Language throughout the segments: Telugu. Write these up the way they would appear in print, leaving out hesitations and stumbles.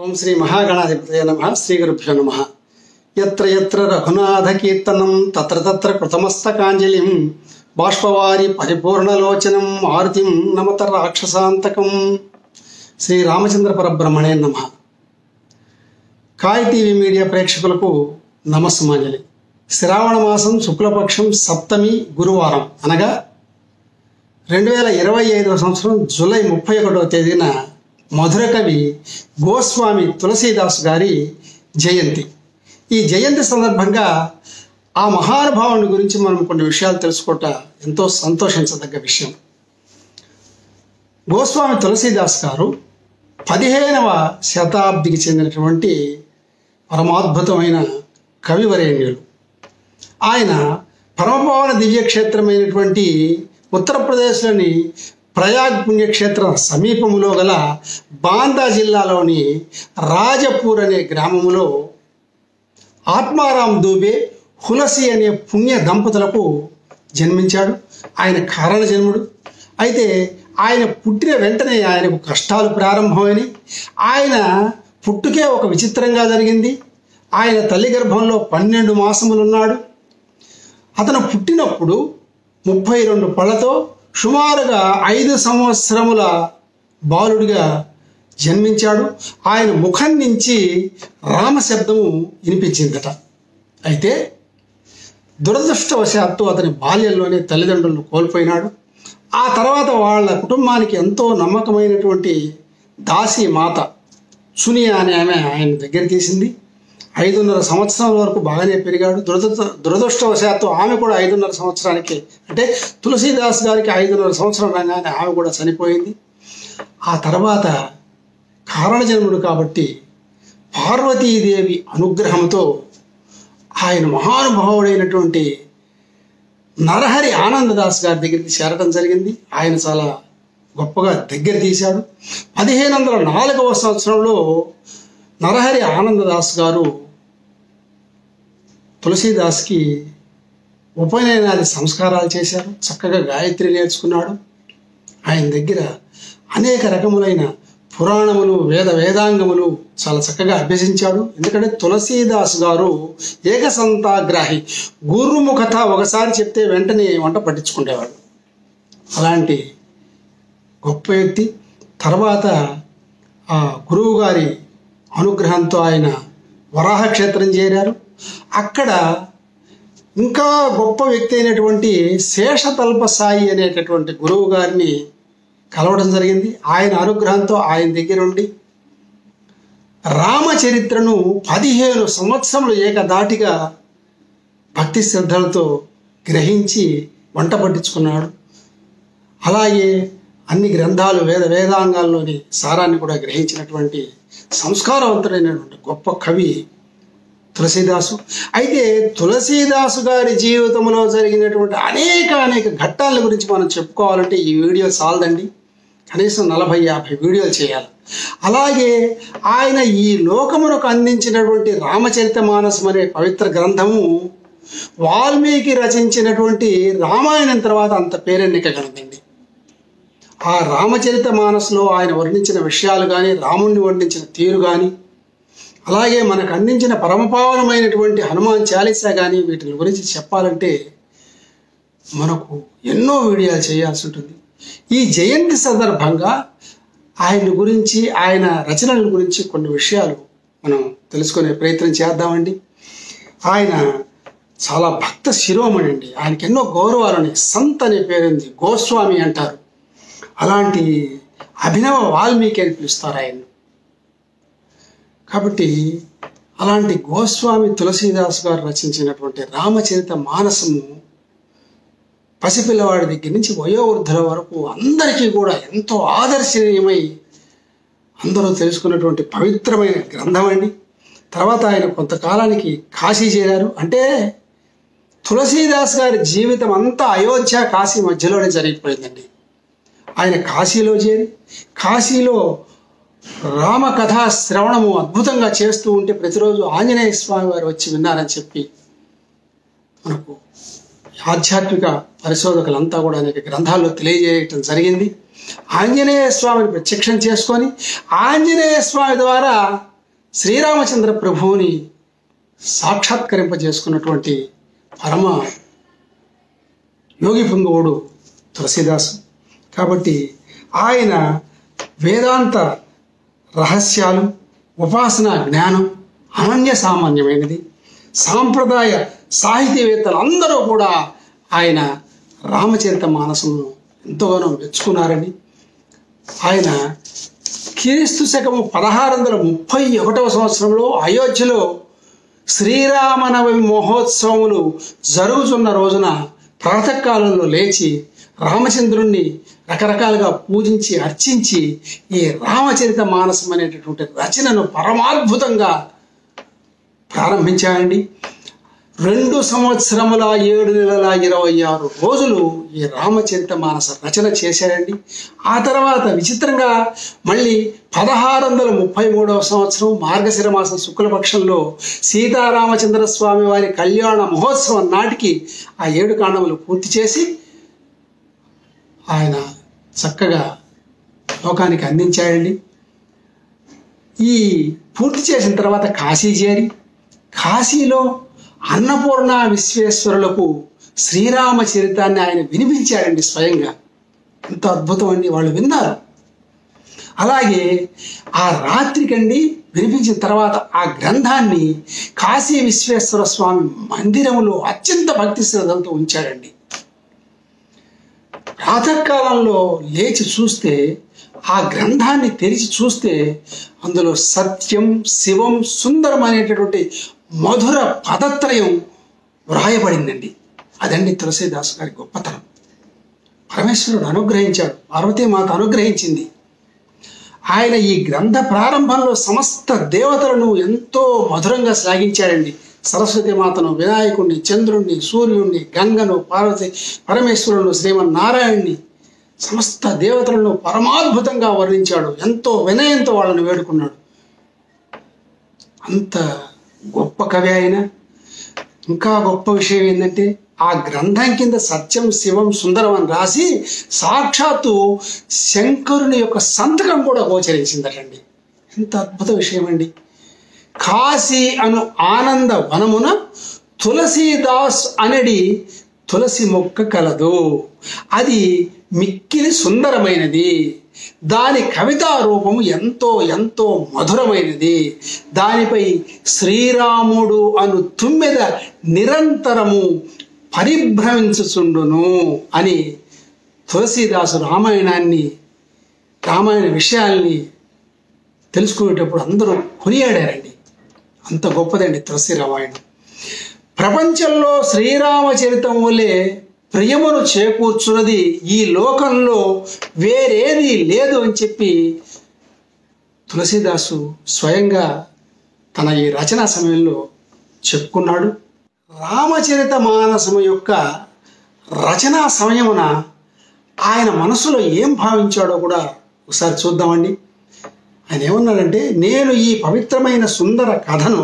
ఓం శ్రీ మహాగణాధిపతయ నమః. శ్రీ గురుభ్యో నమః. యత్ర యత్ర రఘునాథ కీర్తనం తత్ర తత్ర కృతమస్తకాంజలిం బాష్పవారి పరిపూర్ణలోచనం ఆరతిం నమత రాక్షసాంతకం. శ్రీ రామచంద్ర పరబ్రహ్మణే నమః. కాయ్ టీవీ మీడియా ప్రేక్షకులకు నమస్సుమాంజలి. శ్రావణ మాసం శుక్లపక్షం సప్తమి గురువారం అనగా 2025 సంవత్సరం జూలై 31వ తేదీన మధుర కవి గోస్వామి తులసీదాస్ గారి జయంతి. ఈ జయంతి సందర్భంగా ఆ మహానుభావుని గురించి మనం కొన్ని విషయాలు తెలుసుకోవటం ఎంతో సంతోషించదగ్గ విషయం. గోస్వామి తులసీదాస్ గారు 15వ శతాబ్దికి చెందినటువంటి పరమాద్భుతమైన కవివరేణ్యులు. ఆయన పరమపావన దివ్యక్షేత్రమైనటువంటి ఉత్తరప్రదేశ్లోని ప్రయాగ్ పుణ్యక్షేత్రం సమీపంలో గల బాందా జిల్లాలోని రాజపూర్ అనే గ్రామంలో ఆత్మారాం దూబే, హులసి అనే పుణ్య దంపతులకు జన్మించాడు. ఆయన కారణ జన్ముడు. అయితే ఆయన పుట్టిన వెంటనే ఆయనకు కష్టాలు ప్రారంభమైనవి. ఆయన పుట్టుకే ఒక విచిత్రంగా జరిగింది. ఆయన తల్లి గర్భంలో 12 మాసములున్నాడు. అతను పుట్టినప్పుడు 32 పళ్ళతో సుమారుగా 5 సంవత్సరముల బాలుడిగా జన్మించాడు. ఆయన ముఖం నుంచి రామశబ్దము వినిపించిందట. అయితే దురదృష్టవశాత్తు అతని బాల్యంలోనే తల్లిదండ్రులను కోల్పోయినాడు. ఆ తర్వాత వాళ్ళ కుటుంబానికి ఎంతో నమ్మకమైనటువంటి దాసి మాత సునియా అనే ఆమె ఆయన దగ్గర తీసింది. 5.5 సంవత్సరాల వరకు బాగానే పెరిగాడు. దురదృష్టవశాత్తు ఆమె కూడా 5.5 సంవత్సరానికి, అంటే తులసీదాస్ గారికి 5.5 సంవత్సరం రాగానే ఆమె కూడా చనిపోయింది. ఆ తర్వాత కారణజన్ముడు కాబట్టి పార్వతీదేవి అనుగ్రహంతో ఆయన మహానుభావుడైనటువంటి నరహరి ఆనందదాస్ గారి దగ్గరికి చేరటం జరిగింది. ఆయన చాలా గొప్పగా దగ్గర తీశాడు. 1504వ సంవత్సరంలో నరహరి ఆనందదాస్ గారు తులసీదాస్కి ఉపనయనాది సంస్కారాలు చేశారు. చక్కగా గాయత్రి నేర్చుకున్నాడు. ఆయన దగ్గర అనేక రకములైన పురాణములు, వేదాంగములు చాలా చక్కగా అభ్యసించాడు. ఎందుకంటే తులసీదాస్ గారు ఏకసంతాగ్రాహి, గురుముఖత ఒకసారి చెప్తే వెంటనే వంట పట్టించుకునేవాడు. అలాంటి గొప్ప వ్యక్తి. తర్వాత ఆ గురువు గారి అనుగ్రహంతో ఆయన వరాహ క్షేత్రం చేరారు. అక్కడ ఇంకా గొప్ప వ్యక్తి అయినటువంటి శేషతల్ప సాయి అనేటటువంటి గురువు గారిని కలవడం జరిగింది. ఆయన అనుగ్రహంతో ఆయన దగ్గర ఉండి రామచరిత్రను 15 సంవత్సరములు ఏకధాటిగా భక్తి శ్రద్ధలతో గ్రహించి వంట పట్టించుకున్నాడు. అలాగే అన్ని గ్రంథాలు, వేదాంగాల్లోని సారాన్ని కూడా గ్రహించినటువంటి సంస్కారవంతుడైనటువంటి గొప్ప కవి తులసీదాసు. అయితే తులసీదాసు గారి జీవితంలో జరిగినటువంటి అనేక ఘట్టాల గురించి మనం చెప్పుకోవాలంటే ఈ వీడియో చాలదండి. కనీసం 40-50 వీడియోలు చేయాలి. అలాగే ఆయన ఈ లోకమునకు అందించినటువంటి రామచరితమానసం అనే పవిత్ర గ్రంథము వాల్మీకి రచించినటువంటి రామాయణం తర్వాత అంత పేరెన్నికగలదండి. ఆ రామచరిత మానస్లో ఆయన వర్ణించిన విషయాలు కానీ, రాముణ్ణి వర్ణించిన తీరు కానీ, అలాగే మనకు అందించిన పరమపావనమైనటువంటి హనుమాన్ చాలీసా కానీ, వీటి గురించి చెప్పాలంటే మనకు ఎన్నో వీడియోలు చేయాల్సి ఉంటుంది. ఈ జయంతి సందర్భంగా ఆయన గురించి, ఆయన రచనల గురించి కొన్ని విషయాలు మనం తెలుసుకునే ప్రయత్నం చేద్దామండి. ఆయన చాలా భక్త శిరోమణి అండి. ఆయనకి ఎన్నో గౌరవాలని, సంత్ అనే పేరుంది, గోస్వామి అంటారు. అలాంటి అభినవ వాల్మీకి అని పిలుస్తారు ఆయన. కాబట్టి అలాంటి గోస్వామి తులసీదాస్ గారు రచించినటువంటి రామచరిత మానసము పసిపిల్లవాడి దగ్గర నుంచి వయోవృద్ధుల వరకు అందరికీ కూడా ఎంతో ఆదర్శనీయమై అందరూ తెలుసుకున్నటువంటి పవిత్రమైన గ్రంథం అండి. తర్వాత ఆయన కొంతకాలానికి కాశీ చేరారు. అంటే తులసీదాస్ గారి జీవితం అంతా అయోధ్య, కాశీ మధ్యలోనే జరిగిపోయిందండి. ఆయన కాశీలో చేరి కాశీలో రామకథా శ్రవణము అద్భుతంగా చేస్తూ ఉంటే ప్రతిరోజు ఆంజనేయ స్వామి వారు వచ్చి విన్నారని చెప్పి మనకు ఆధ్యాత్మిక పరిశోధకులంతా కూడా అనేక గ్రంథాల్లో తెలియజేయటం జరిగింది. ఆంజనేయ స్వామిని ప్రత్యక్షం చేసుకొని ఆంజనేయ స్వామి ద్వారా శ్రీరామచంద్ర ప్రభువుని సాక్షాత్కరింపజేసుకున్నటువంటి పరమ యోగి పుంగవుడు తులసీదాసు. కాబట్టి ఆయన వేదాంత రహస్యాలు, ఉపాసనా జ్ఞానం అనన్య సామాన్యమైనది. సాంప్రదాయ సాహితీవేత్తలు అందరూ కూడా ఆయన రామచరిత మానసమును ఎంతగానో మెచ్చుకున్నారని. ఆయన క్రీస్తు శకము 1631 సంవత్సరంలో అయోధ్యలో శ్రీరామనవమి మహోత్సవములు జరుగుతున్న రోజున ప్రాతకాలంలో లేచి రామచంద్రుణ్ణి రకరకాలుగా పూజించి అర్చించి ఈ రామచరిత మానసం అనేటటువంటి రచనను పరమాద్భుతంగా ప్రారంభించాడండి. 2 సంవత్సరముల 7 నెలల 26 రోజులు ఈ రామచరిత మానస రచన చేశాడండి. ఆ తర్వాత విచిత్రంగా మళ్ళీ 1633 సంవత్సరం మార్గశిర మాసం శుక్లపక్షంలో సీతారామచంద్ర స్వామి వారి కళ్యాణ మహోత్సవం నాటికి ఆ 7 కాండములు పూర్తి చేసి ఆయన చక్కగా లోకానికి అందించాడండి. ఈ పూర్తి చేసిన తర్వాత కాశీ చేరి కాశీలో అన్నపూర్ణ విశ్వేశ్వరులకు శ్రీరామచరితాన్ని ఆయన వినిపించాడండి స్వయంగా. ఎంత అద్భుతం అండి, వాళ్ళు విన్నారు. అలాగే ఆ రాత్రికండి వినిపించిన తర్వాత ఆ గ్రంథాన్ని కాశీ విశ్వేశ్వర స్వామి మందిరంలో అత్యంత భక్తి శ్రద్ధలతో ఉంచాడండి. ప్రాతకాలంలో లేచి చూస్తే ఆ గ్రంథాన్ని తెరిచి చూస్తే అందులో సత్యం, శివం, సుందరం అనేటటువంటి మధుర పదత్రయం వ్రాయబడిందండి. అదండి తులసీదాసు గారి గొప్పతనం. పరమేశ్వరుడు అనుగ్రహించాడు, పార్వతీమాత అనుగ్రహించింది. ఆయన ఈ గ్రంథ ప్రారంభంలో సమస్త దేవతలను ఎంతో మధురంగా శ్లాఘించాడండి. సరస్వతి మాతను, వినాయకుడిని, చంద్రుణ్ణి, సూర్యుణ్ణి, గంగను, పార్వతి పరమేశ్వరులను, శ్రీమన్నారాయణ్ణి, సమస్త దేవతలను పరమాద్భుతంగా వర్ణించాడు. ఎంతో వినయంతో వాళ్ళని వేడుకున్నాడు. అంత గొప్ప కవి ఆయన. ఇంకా గొప్ప విషయం ఏంటంటే ఆ గ్రంథం కింద సత్యం, శివం, సుందరం అని రాసి సాక్షాత్తు శంకరుని యొక్క సంతకం కూడా గోచరించిందటండి. ఎంత అద్భుత విషయం అండి. కాశీ అను ఆనంద వనమున తులసీదాస్ అనడి తులసి మొక్క కలదు, అది మిక్కిలి సుందరమైనది, దాని కవితా రూపము ఎంతో ఎంతో మధురమైనది, దానిపై శ్రీరాముడు అను తుమ్మెద నిరంతరము పరిభ్రమించుచుండును అని తులసీదాసు రామాయణ విషయాల్ని తెలుసుకునేటప్పుడు అందరూ కొనియాడారండి. అంత గొప్పదండి తులసి రామాయణం. ప్రపంచంలో శ్రీరామచరితం వల్లే ప్రియమును చేకూర్చున్నది ఈ లోకంలో వేరేది లేదు అని చెప్పి తులసీదాసు స్వయంగా తన ఈ రచనా సమయంలో చెప్పుకున్నాడు. రామచరిత మానసము యొక్క రచనా సమయమున ఆయన మనసులో ఏం భావించాడో కూడా ఒకసారి చూద్దామండి. ఆయన ఏమన్నాడంటే, నేను ఈ పవిత్రమైన సుందర కథను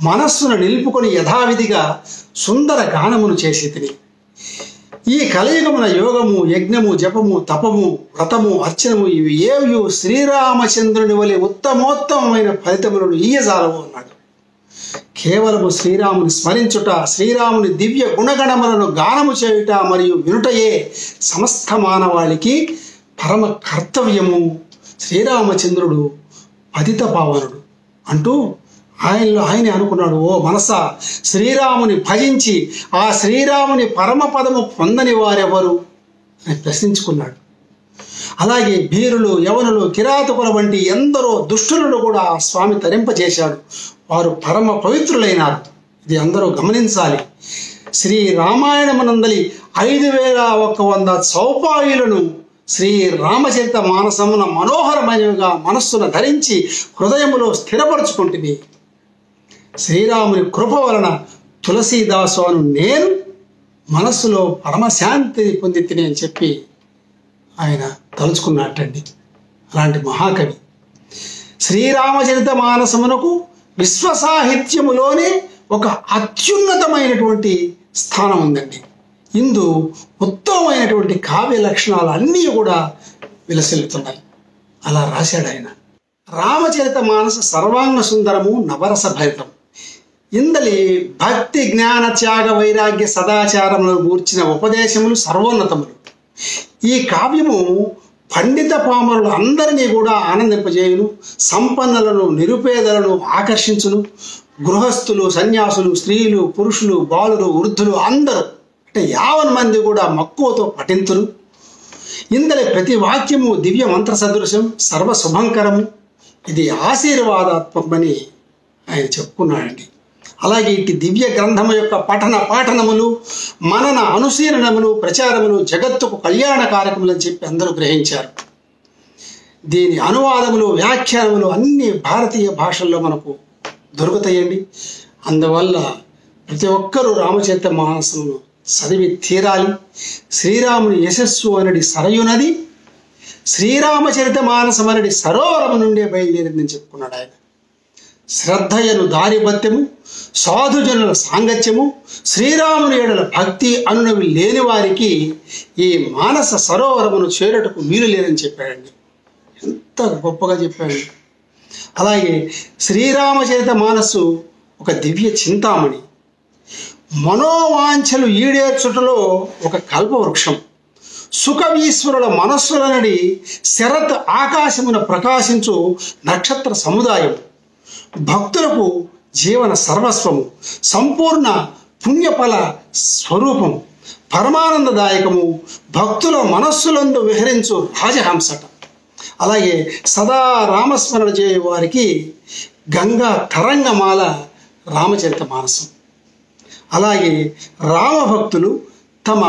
మనస్సును నిలుపుకొని యథావిధిగా సుందర గానమును చేసి తిని ఈ కలియుగమున యోగము, యజ్ఞము, జపము, తపము, వ్రతము, అర్చనము ఇవి ఏవి శ్రీరామచంద్రుని వలె ఉత్తమోత్తమైన ఫలితములను ఇయ్యజాలవు అన్నాడు. కేవలము శ్రీరాముని స్మరించుట, శ్రీరాముని దివ్య గుణగణములను గానము చేయుట మరియు వినుటయే సమస్త మానవాళికి పరమ కర్తవ్యము. శ్రీరామచంద్రుడు పతిత పావనుడు అంటూ ఆయనే అనుకున్నాడు. ఓ మనసా, శ్రీరాముని భజించి ఆ శ్రీరాముని పరమపదము పొందని వారెవరు అని ప్రశ్నించుకున్నాడు. అలాగే భీరులు, యవనులు, కిరాతకుల వంటి ఎందరో దుష్టులను కూడా ఆ స్వామి తరింపజేశాడు. వారు పరమ పవిత్రులైనారు. ఇది అందరూ గమనించాలి. శ్రీ రామాయణమునందలి 5100 చౌపాయులను శ్రీ రామచరిత మానసమున మనోహరమైనవిగా మనస్సును ధరించి హృదయములో స్థిరపరచుకుంటుంది. శ్రీరాముని కృప వలన తులసీదాసు అను నేను మనస్సులో పరమశాంతి పొంది తిని అని చెప్పి ఆయన తలుచుకున్నట్టండి. అలాంటి మహాకవి. శ్రీరామచరిత మానసమునకు విశ్వసాహిత్యములోనే ఒక అత్యున్నతమైనటువంటి స్థానం ఉందండి. ఇందు ఉత్తమమైనటువంటి కావ్య లక్షణాలు అన్నీ కూడా విలసిల్లుతున్నాయి. అలా రాశాడు ఆయన. రామచరిత మానస సర్వాంగ సుందరము నవరస భరితం. ఇందలి భక్తి జ్ఞాన త్యాగ వైరాగ్య సదాచారములను గూర్చిన ఉపదేశములు సర్వోన్నతములు. ఈ కావ్యము పండిత పామరులు అందరినీ కూడా ఆనందింపజేయును, సంపన్నులను నిరుపేదలను ఆకర్షించును. గృహస్థులు, సన్యాసులు, స్త్రీలు, పురుషులు, బాలురు, వృద్ధులు అందరూ అంటే 50 మంది కూడా మక్కువతో పఠింతురు. ఇందలి ప్రతి వాక్యము దివ్య మంత్ర సదృశం, సర్వశుభంకరము. ఇది ఆశీర్వాదాత్మకమని ఆయన చెప్పుకున్నాడండి. అలాగే ఇటు దివ్య గ్రంథము యొక్క పఠన పాఠనములు, మనన అనుశీలనములు, ప్రచారములు జగత్తుకు కళ్యాణకారకములు అని చెప్పి అందరూ గ్రహించారు. దీని అనువాదములు, వ్యాఖ్యానములు అన్ని భారతీయ భాషల్లో మనకు దొరుకుతాయండి. అందువల్ల ప్రతి ఒక్కరూ రామచరిత మానసమును చదివి తీరాలి. శ్రీరాముని యశస్సు అనడి సరయునది శ్రీరామచరిత మానసం అనడి సరోవరము నుండే బయలుదేరిందని చెప్పుకున్నాడు ఆయన. శ్రద్ధయను దారిభత్యము, సాధుజనుల సాంగత్యము, శ్రీరాముని ఎడల భక్తి అనునవి లేని వారికి ఈ మానస సరోవరమును చేరుటకు వీలు లేదని చెప్పాడండి. ఎంత గొప్పగా చెప్పాడు. అలాగే శ్రీరామచరిత మానస్సు ఒక దివ్య చింతామణి, మనోవాంఛలు ఈడేర్చుటలో ఒక కల్పవృక్షం, సుఖవీశ్వరుల మనస్సులనడి శరత్ ఆకాశమున ప్రకాశించు నక్షత్ర సముదాయం, భక్తులకు జీవన సర్వస్వము, సంపూర్ణ పుణ్యఫల స్వరూపం, పరమానందదాయకము, భక్తుల మనస్సులందు విహరించు రాజహంసట. అలాగే సదా రామస్మరణ చేయ వారికి గంగా తరంగమాల రామచరిత మానసం. అలాగే రామభక్తులు తమ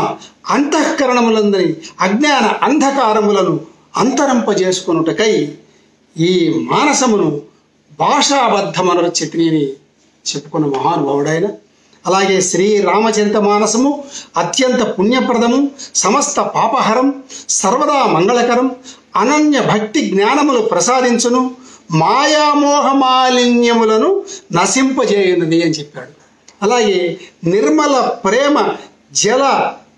అంతఃకరణములందరి అజ్ఞాన అంధకారములను అంతరింపజేసుకొనుటకై ఈ మానసమును భాషాబద్ధమనరచితిని అని చెప్పుకున్న మహానుభావుడైన. అలాగే శ్రీరామచరిత మానసము అత్యంత పుణ్యప్రదము, సమస్త పాపహరం, సర్వదా మంగళకరం, అనన్య భక్తి జ్ఞానములు ప్రసాదించును, మాయామోహ మాలిన్యములను నశింపజేయున్నది అని చెప్పాడు. అలాగే నిర్మల ప్రేమ జల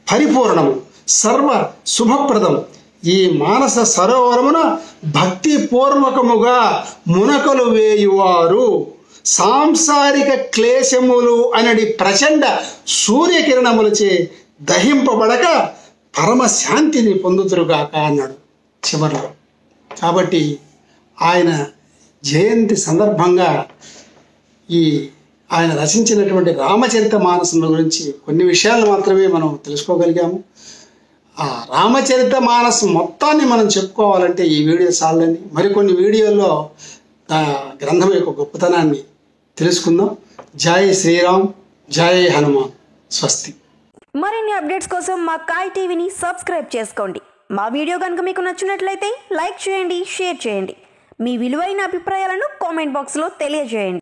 పరిపూర్ణము, సర్వ శుభప్రదం. ఈ మానస సరోవరమున భక్తిపూర్వకముగా మునకలు వేయువారు సాంసారిక క్లేశములు అనడి ప్రచండ సూర్యకిరణములచే దహింపబడక పరమశాంతిని పొందుతురుగాక అన్నాడు చివరిలో. కాబట్టి ఆయన జయంతి సందర్భంగా ఆయన రచించినటువంటి రామచరిత మానసం గురించి కొన్ని విషయాలు మాత్రమే మనం తెలుసుకోగలిగాము. ఆ రామచరిత మానసం మొత్తాన్ని మనం చెప్పుకోవాలంటే ఈ వీడియో చాలండి. మరికొన్ని వీడియోల్లో గ్రంథం యొక్క గొప్పతనాన్ని తెలుసుకుందాం. జై శ్రీరామ్, జై హనుమాన్, స్వస్తి. మరిన్ని అప్డేట్స్ కోసం మా కాయ్ టీవీని సబ్స్క్రైబ్ చేసుకోండి. మా వీడియో కనుక మీకు నచ్చినట్లయితే లైక్ చేయండి, షేర్ చేయండి. మీ విలువైన అభిప్రాయాలను కామెంట్ బాక్స్లో తెలియజేయండి.